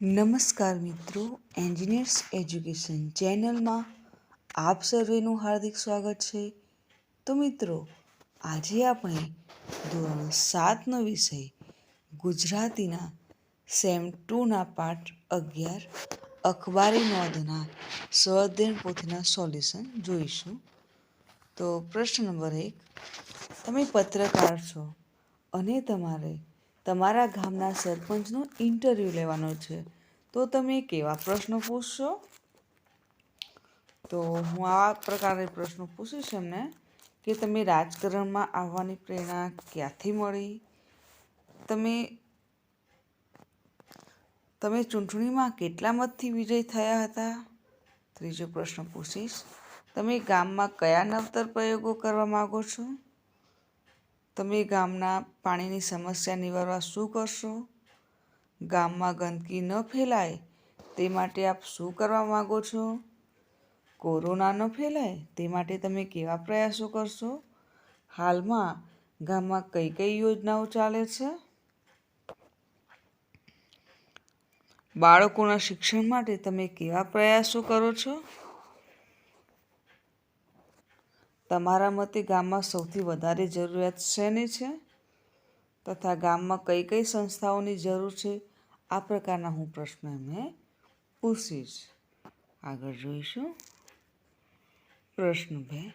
નમસ્કાર મિત્રો, engineers education ચેનલમાં આપ સર્વેનું હાર્દિક સ્વાગત છે. તો મિત્રો, આજે આપણે ધોરણ 7નો વિષય ગુજરાતીના સેમ 2ના પાઠ 11 અખબારી નોંધના સ્વઅધ્યયન પોથીના સોલ્યુશન જોઈશું. તો પ્રશ્ન નંબર 1, તમે પત્રકાર છો અને તમારે તમારા ગામના સરપંચનો ઇન્ટરવ્યૂ લેવાનો છે, તો તમે કેવા પ્રશ્નો પૂછશો? તો હું આ પ્રકારે પ્રશ્નો પૂછીશ એમને કે તમે રાજકારણમાં આવવાની પ્રેરણા ક્યાંથી મળી? તમે ચૂંટણીમાં કેટલા મતથી વિજય થયા હતા? ત્રીજો પ્રશ્ન પૂછીશ, તમે ગામમાં કયા નવતર પ્રયોગો કરવા માગો છો? તમે ગામના પાણીની સમસ્યા નિવારવા શું કરશો? ગામમાં ગંદકી ન ફેલાય તે માટે આપ શું કરવા માગો છો? કોરોના ન ફેલાય તે માટે તમે કેવા પ્રયાસો કરશો? હાલમાં ગામમાં કઈ કઈ યોજનાઓ ચાલે છે? બાળકોના શિક્ષણ માટે તમે કેવા પ્રયાસો કરો છો? તમારા મતે ગામમાં સૌથી વધારે જરૂરિયાત શેની છે? તથા ગામમાં કઈ કઈ સંસ્થાઓની જરૂર છે? આ પ્રકારના હું પ્રશ્ન એમને પૂછીશ. આગળ જોઈશું. પ્રશ્ન 2,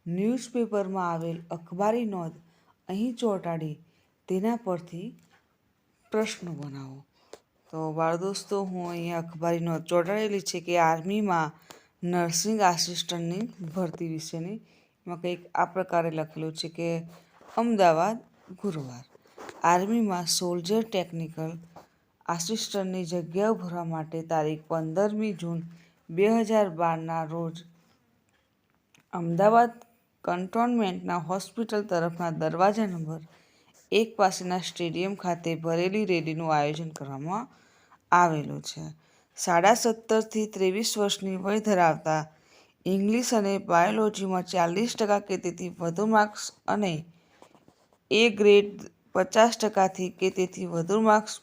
ન્યૂઝપેપરમાં આવેલ અખબારી નોંધ અહીં ચોંટાડી તેના પરથી પ્રશ્નો બનાવો. તો બાળ દોસ્તો, હું અહીંયા અખબારી નોંધ ચોંટાડેલી છે કે આર્મીમાં નર્સિંગ આસિસ્ટન્ટની ભરતી વિશેની. એમાં કંઈક આ પ્રકારે લખેલું છે કે અમદાવાદ, ગુરુવાર, આર્મીમાં સોલ્જર ટેકનિકલ આસિસ્ટન્ટની જગ્યાઓ ભરવા માટે તારીખ 15મી જૂન 2012ના રોજ અમદાવાદ કન્ટોનમેન્ટના હોસ્પિટલ તરફના દરવાજા નંબર 1 પાસેના સ્ટેડિયમ ખાતે ભરેલી રેલીનું આયોજન કરવામાં આવેલું છે. 17.5 થી 23 વર્ષની વય ધરાવતા ઇંગ્લિશ અને બાયોલોજીમાં 40% કે તેથી વધુ માર્ક્સ અને એ ગ્રેડ 50% કે તેથી વધુ માર્ક્સ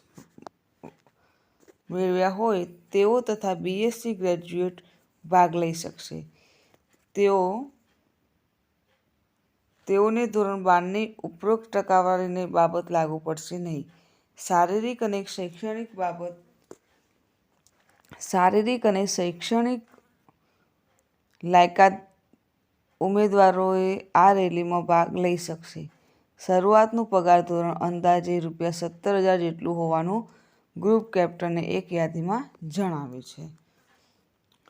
મેળવ્યા હોય તેઓ તથા બીએસસી ગ્રેજ્યુએટ ભાગ લઈ શકશે. તેઓને ધોરણ 12ની ઉપરોક્ત ટકાવારીની બાબત લાગુ પડશે નહીં. શારીરિક અને શૈક્ષણિક લાયકાત ઉમેદવારોએ આ રેલીમાં ભાગ લઈ શકશે. શરૂઆતનું પગાર ધોરણ અંદાજે રૂ.17,000 જેટલું હોવાનું ગ્રુપ કેપ્ટને એક યાદીમાં જણાવ્યું છે.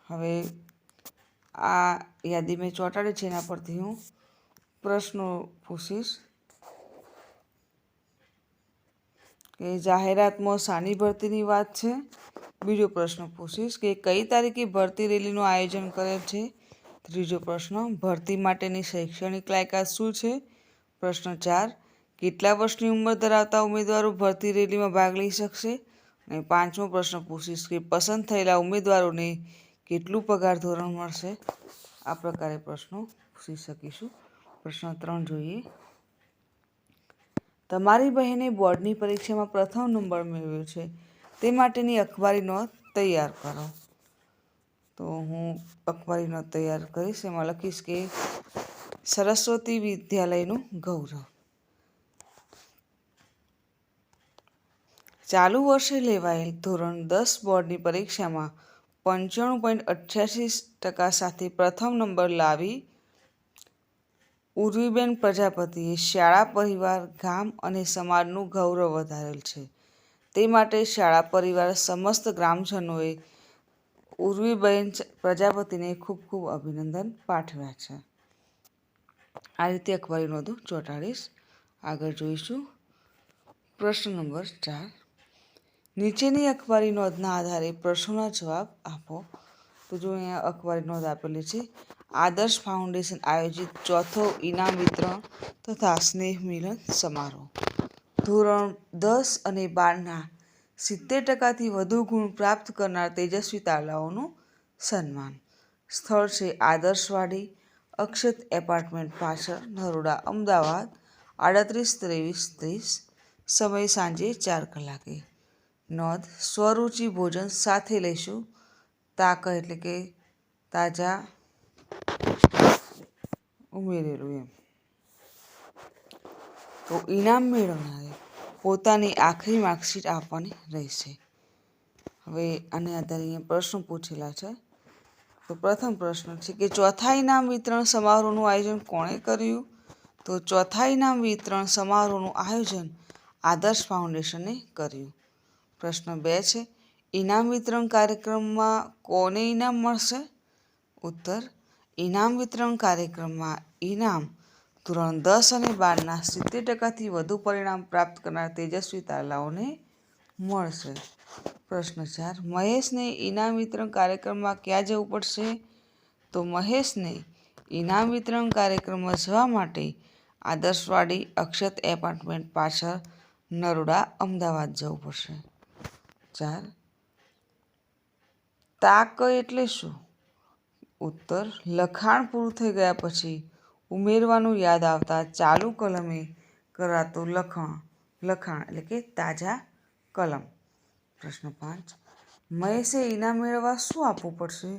હવે આ યાદી મેં ચોંટાડી છે, એના પરથી હું પ્રશ્નો પૂછીશ કે જાહેરાતમાં શાની ભરતીની વાત છે? બીજો પ્રશ્ન પૂછીશ કે કઈ તારીખે ભરતી રેલીનું આયોજન કરેલ છે? ત્રીજો પ્રશ્ન, ભરતી માટેની શૈક્ષણિક લાયકાત શું છે? પ્રશ્ન 4, કેટલા વર્ષની ઉંમર ધરાવતા ઉમેદવારો ભરતી રેલીમાં ભાગ લઈ શકશે? અને પાંચમો પ્રશ્ન પૂછીશ કે પસંદ થયેલા ઉમેદવારોને કેટલું પગાર ધોરણ મળશે? આ પ્રકારે પ્રશ્નો પૂછી શકીશું. પ્રશ્ન 3 જોઈએ. તમારી બહેને બોર્ડની પરીક્ષામાં પ્રથમ નંબર મેળવ્યો છે, તે માટેની અખબારી નોંધ તૈયાર કરો. તો હું અખબારી નોંધ તૈયાર કરીશ. એમાં લખીશ કે સરસ્વતી વિદ્યાલયનું ગૌરવ. ચાલુ વર્ષે લેવાયેલ ધોરણ 10 બોર્ડની પરીક્ષામાં 95.88% સાથે પ્રથમ નંબર લાવી ઉર્વીબેન પ્રજાપતિએ શાળા, પરિવાર, ગામ અને સમાજનું ગૌરવ વધારેલ છે. તે માટે શાળા, પરિવાર, સમસ્ત ગ્રામજનોએ ઉર્વીબેન પ્રજાપતિને ખૂબ ખૂબ અભિનંદન પાઠવ્યા છે. આ રીતે અખબારી નોંધો ચોંટાડીશ. આગળ જોઈશું. પ્રશ્ન નંબર 4, નીચેની અખબારી નોંધના આધારે પ્રશ્નોના જવાબ આપો. તો જો અહીંયા અખબારી નોંધ આપેલી છે. આદર્શ ફાઉન્ડેશન આયોજિત ચોથો ઇનામ વિતરણ તથા સ્નેહ મિલન સમારોહ. ધોરણ 10 અને 12ના 70%થી વધુ ગુણ પ્રાપ્ત કરનાર તેજસ્વી તારલાઓનું સન્માન. સ્થળ છે આદર્શવાડી, અક્ષત એપાર્ટમેન્ટ પાછળ, નરોડા, અમદાવાદ 382330. સમય સાંજે 4 કલાકે. નોંધ: સ્વરૂચિ ભોજન સાથે લઈશું. તાક એટલે કે તાજા ઉમેરેલું એમ. તો ઇનામ મેળવનારે પોતાની આખરી માર્કશીટ આપવાની રહેશે. હવે આને આધારે અહીંયા પ્રશ્નો પૂછેલા છે. તો પ્રથમ પ્રશ્ન છે કે ચોથા ઇનામ વિતરણ સમારોહનું આયોજન કોણે કર્યું? તો ચોથા ઇનામ વિતરણ સમારોહનું આયોજન આદર્શ ફાઉન્ડેશને કર્યું. પ્રશ્ન 2 છે ઇનામ વિતરણ કાર્યક્રમમાં કોને ઇનામ મળશે? ઉત્તર: ઇનામ વિતરણ કાર્યક્રમમાં ઇનામ ધોરણ 10 અને 12ના 70%થી વધુ પરિણામ પ્રાપ્ત કરનાર તેજસ્વી તારલાઓને મળશે. પ્રશ્ન 4 મહેશને ઇનામ વિતરણ કાર્યક્રમમાં ક્યાં જવું પડશે? તો મહેશને ઇનામ વિતરણ કાર્યક્રમમાં જવા માટે આદર્શવાડી અક્ષત એપાર્ટમેન્ટ પાછળ નરોડા, અમદાવાદ જવું પડશે. 4 તાક એટલે શું? ઉત્તર: લખાણ પૂરું થઈ ગયા પછી ઉમેરવાનું યાદ આવતા ચાલુ કલમે કરાતું લખાણ એટલે કે તાજા કલમ. પ્રશ્ન 5 મહેશે ઇનામ મેળવવા શું આપવું પડશે?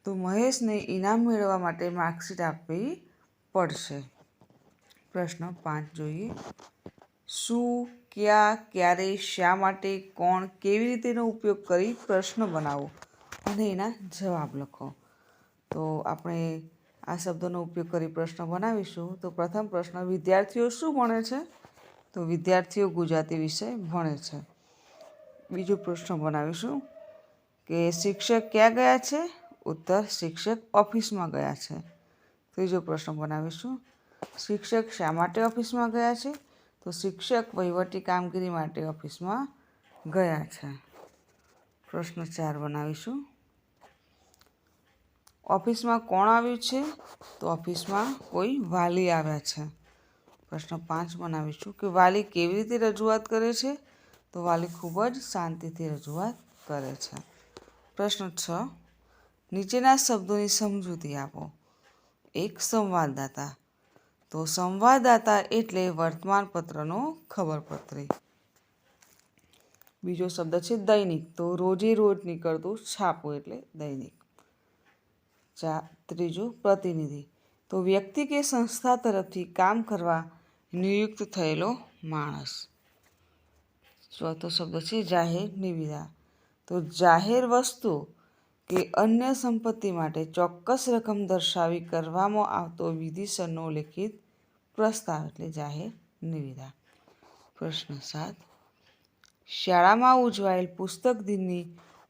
તો મહેશને ઇનામ મેળવવા માટે માર્કશીટ આપવી પડશે. પ્રશ્ન 5 જોઈએ. શું, ક્યાં, ક્યારે, શા માટે, કોણ, કેવી રીતેનો ઉપયોગ કરી પ્રશ્ન બનાવો અને એના જવાબ લખો. તો આપણે આ શબ્દોનો ઉપયોગ કરી પ્રશ્ન બનાવીશું. તો પ્રથમ પ્રશ્ન વિદ્યાર્થીઓ શું ભણે છે? તો વિદ્યાર્થીઓ ગુજરાતી વિષય ભણે છે. બીજો પ્રશ્ન બનાવીશું કે શિક્ષક ક્યાં ગયા છે? ઉત્તર: શિક્ષક ઓફિસમાં ગયા છે. ત્રીજો પ્રશ્ન બનાવીશું શિક્ષક શા માટે ઓફિસમાં ગયા છે? તો શિક્ષક વહીવટી કામગીરી માટે ઓફિસમાં ગયા છે. પ્રશ્ન 4 બનાવીશું ઓફિસમાં કોણ આવ્યું છે? તો ઓફિસમાં કોઈ વાલી આવ્યા છે. પ્રશ્ન 5 બનાવીશું કે વાલી કેવી રીતે રજૂઆત કરે છે? તો વાલી ખૂબ જ શાંતિથી રજૂઆત કરે છે. પ્રશ્ન 6 નીચેના શબ્દોની સમજૂતી આપો. 1 સંવાદદાતા. તો સંવાદદાતા એટલે વર્તમાનપત્રનો ખબરપત્રી. બીજો શબ્દ છે દૈનિક. તો રોજે રોજ નીકળતું છાપું એટલે દૈનિક. ત્રીજું પ્રતિનિધિ. તો વ્યક્તિ કે સંસ્થા તરફથી કામ કરવા નિયુક્ત થયેલો માણસ. ચોથો શબ્દ છે જાહેર નિવિદા. તો જાહેર વસ્તુ કે અન્ય સંપત્તિ માટે ચોક્કસ રકમ દર્શાવી કરવામાં આવતો વિધિસરનો લેખિત પ્રસ્તાવ એટલે જાહેર નિવિદા. પ્રશ્ન 7 શાળામાં ઉજવાયેલ પુસ્તક દિનની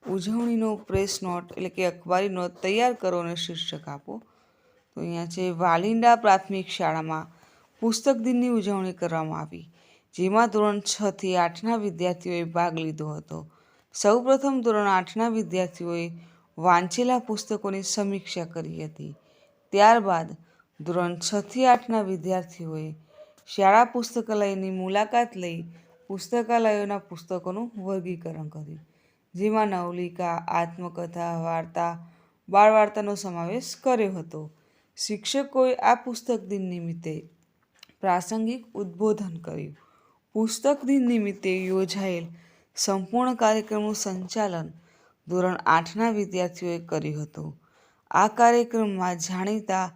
ઉજવણીનો પ્રેસ નોટ એટલે કે અખબારી નોટ તૈયાર કરો અને શીર્ષક આપો. તો અહીંયા છે વાલિંડા પ્રાથમિક શાળામાં પુસ્તક દિનની ઉજવણી કરવામાં આવી, જેમાં ધોરણ 6 થી 8ના વિદ્યાર્થીઓએ ભાગ લીધો હતો. સૌપ્રથમ ધોરણ 8ના વિદ્યાર્થીઓએ વાંચેલા પુસ્તકોની સમીક્ષા કરી હતી. ત્યારબાદ ધોરણ 6 થી 8ના વિદ્યાર્થીઓએ શાળા પુસ્તકાલયની મુલાકાત લઈ પુસ્તકાલયોના પુસ્તકોનું વર્ગીકરણ કર્યું, જેમાં નવલિકા, આત્મકથા, વાર્તા, બાળ વાર્તાનો સમાવેશ કર્યો હતો. શિક્ષકોએ આ પુસ્તક દિન નિમિત્તે પ્રાસંગિક ઉદ્બોધન કર્યું. પુસ્તક દિન નિમિત્તે યોજાયેલ સંપૂર્ણ કાર્યક્રમનું સંચાલન ધોરણ 8ના વિદ્યાર્થીઓએ કર્યું હતું. આ કાર્યક્રમમાં જાણીતા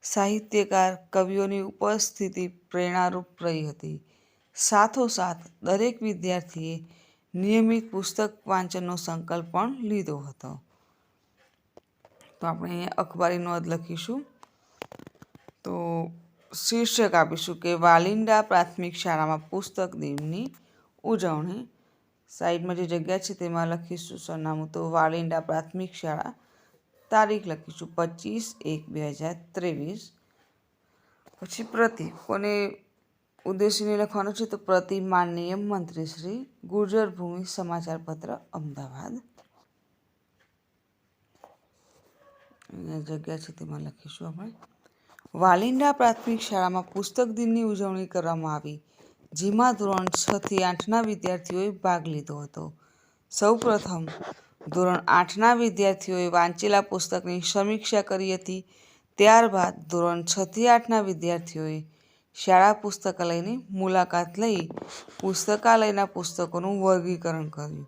સાહિત્યકાર, કવિઓની ઉપસ્થિતિ પ્રેરણારૂપ રહી હતી. સાથોસાથ દરેક વિદ્યાર્થીએ નિયમિત પુસ્તક વાંચનનો સંકલ્પ પણ લીધો હતો. તો આપણે અખબારી નોંધ લખીશું. તો શીર્ષક આપીશું કે વાલિંડા પ્રાથમિક શાળામાં પુસ્તક દિનની ઉજવણી. સાઈડમાં જે જગ્યા છે તેમાં લખીશું સરનામું. તો વાલિંડા પ્રાથમિક શાળા. તારીખ લખીશું 25/1/2023. પછી પ્રતિ કોને ઉદ્દેશીને લખવાનું છે? તો પ્રતિ માનનીય મંત્રી શ્રી, ગુર્જર ભૂમિ સમાચાર પત્ર, અમદાવાદ. અહીંયા જગ્યા છે તેમાં લખીશું આપણે વાલિંડા પ્રાથમિક શાળામાં પુસ્તક દિનની ઉજવણી કરવામાં આવી, જેમાં ધોરણ 6 થી 8ના વિદ્યાર્થીઓએ ભાગ લીધો હતો. સૌપ્રથમ ધોરણ 8ના વિદ્યાર્થીઓએ વાંચેલા પુસ્તકની સમીક્ષા કરી હતી. ત્યારબાદ ધોરણ 6 થી 8ના વિદ્યાર્થીઓએ શાળા પુસ્તકાલયની મુલાકાત લઈ પુસ્તકાલયના પુસ્તકોનું વર્ગીકરણ કર્યું,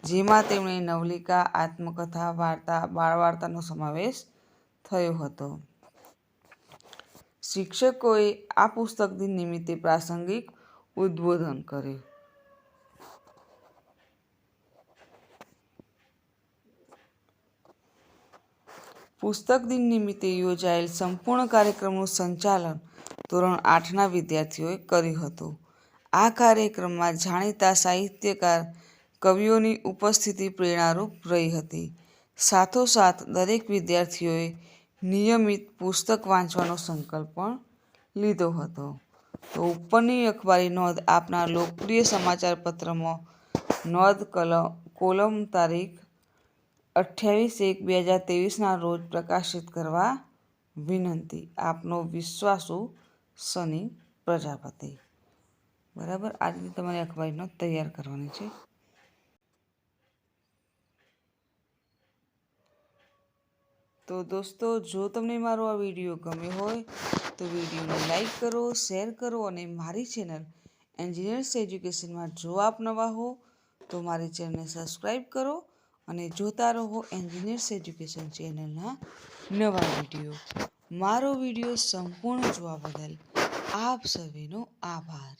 જેમાં તેમણે નવલિકા, આત્મકથા, વાર્તા, બાળવાર્તાનો સમાવેશ થયો હતો. શિક્ષકોએ આ પુસ્તક દિન નિમિત્તે પ્રાસંગિક ઉદ્બોધન કર્યું. પુસ્તક દિન નિમિત્તે યોજાયેલ સંપૂર્ણ કાર્યક્રમનું સંચાલન ધોરણ 8ના વિદ્યાર્થીઓએ કર્યું હતું. આ કાર્યક્રમમાં જાણીતા સાહિત્યકાર કવિઓની ઉપસ્થિતિ પ્રેરણારૂપ રહી હતી. સાથોસાથ દરેક વિદ્યાર્થીઓએ નિયમિત પુસ્તક વાંચવાનો સંકલ્પ પણ લીધો હતો. તો ઉપરની અખબારી નોંધ આપના લોકપ્રિય સમાચાર પત્રમાં નોંધ કોલમ તારીખ 28/1/2023ના રોજ પ્રકાશિત કરવા વિનંતી. આપનો વિશ્વાસુ સની પ્રજાપતિ. બરાબર, આ રીતે તમારે અખબારી નોંધ તૈયાર કરવાની છે. તો દોસ્તો, જો તમને મારો આ વિડીયો ગમ્યો હોય તો વિડીયોને લાઈક કરો, શેર કરો અને મારી ચેનલ એન્જિનિયર્સ એજ્યુકેશનમાં જો આપ નવા હો તો મારી ચેનલને સબસ્ક્રાઈબ કરો અને જોતા રહો એન્જિનિયર્સ એજ્યુકેશન ચેનલના નવા વિડીયો. મારો વિડીયો સંપૂર્ણ જોવા બદલ આપ સર્વેનો આભાર.